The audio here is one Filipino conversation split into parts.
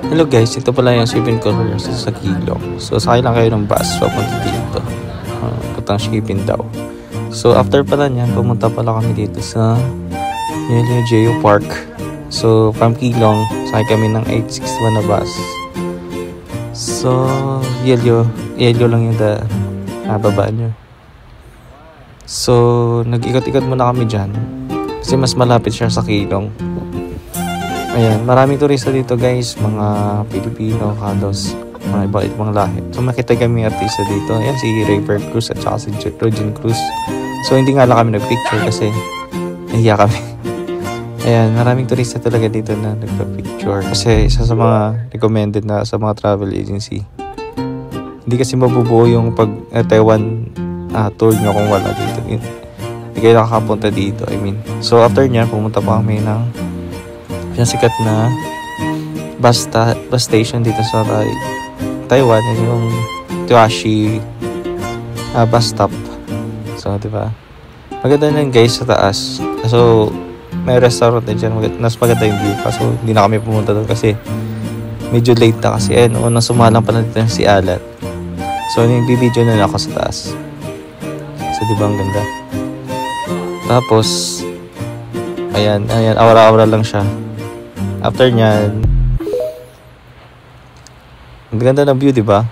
Hello guys, ito pala yung shipping corner sa Kilong. So sakay lang kayo ng bus papunta dito. Putang shipping daw. So after pala niyan, pumunta pala kami dito sa Yelio Geo Park. So from Kilong, sakay kami ng 861 na bus. So Yelio lang yung babaan nyo. So nag-ikot-ikot muna kami dyan kasi mas malapit siya sa Kilong. Ayan, maraming turista dito guys, mga Pilipino, Kalos, mga ibang lahi. So makita kami artista dito. Ayan, si Raver Cruz at saka si Rogen Cruz. So hindi nga lang kami nag-picture kasi nahiya kami. Ayan, maraming turista talaga dito na nagpa-picture. Kasi isa sa mga recommended na sa mga travel agency. Hindi kasi mabubuo yung Taiwan tour nyo kung wala dito. Hindi kayo nakakapunta dito, I mean. So after niya, pumunta pa kami ng yung sikat na bus station dito sa Taiwan, yung Tuashi bus stop. So, diba? Maganda na guys sa taas. So, may restaurant din dyan. Mas maganda yung view. Kaso, hindi na kami pumunta doon kasi medyo late na kasi. Unang sumalang pa na dito si Alat. So, yung video na ako sa taas. So, diba ang ganda? Tapos, ayan, awara-awara lang siya. After nyan, ang ganda ng view, diba?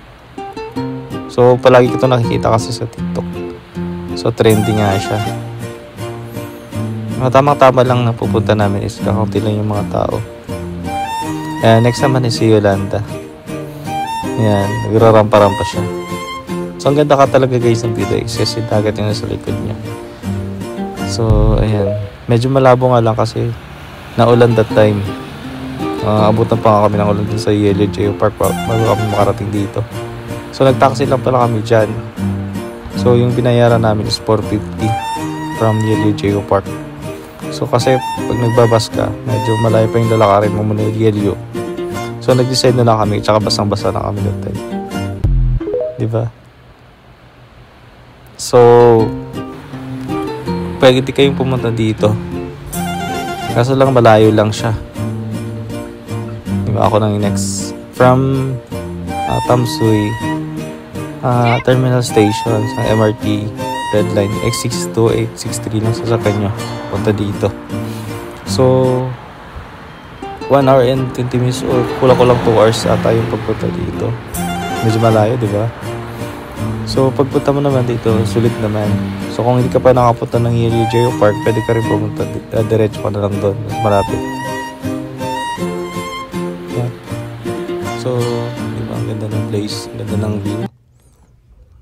So, palagi ko ito nakikita kasi sa TikTok. So, trending nga siya. Tamang-tama lang na pupunta namin is kakaunti lang yung mga tao. Next naman is si Yolanda. Ayan, nagrarampa-rampa siya. So, ang ganda ka talaga guys ng view guys kasi dagat yung nasa likod niya. So, ayan. Medyo malabo nga lang kasi naulan that time. Abutan pa nga kami ng ulan din sa Yelio Geo Park bago kami makarating dito. So nagtaxi lang pala kami dyan. So yung binayaran namin is 450 from Yelio Geo Park. So kasi pag nagbabas ka, medyo malayo pa yung lalakarin mo muna yung Yelio. So nag-decide na lang kami, tsaka basang-basa na kami that time. Diba? So pwede kayong pumunta dito. Kaso lang malayo lang siya. Ako nang next from Tamsui Terminal Station sa MRT Red Line X62, 863 lang sasakyan nyo punta dito. So 1 hour and 20 minutes or kulang 2 hours ata yung pagpunta dito. Medyo malayo, diba? So pagpunta mo naman dito, sulit naman. So kung hindi ka pa nakapunta ng Yelio Geo Park, pwede ka rin pumunta diretso ka na lang doon, mas malapit. So, diba, ang ganda ng place, ang ganda ng view.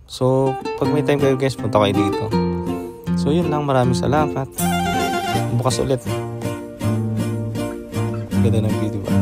So, pag may time kayo guys, punta kayo dito. So, yun lang. Maraming salamat. Bukas ulit. Ganda ng view, diba?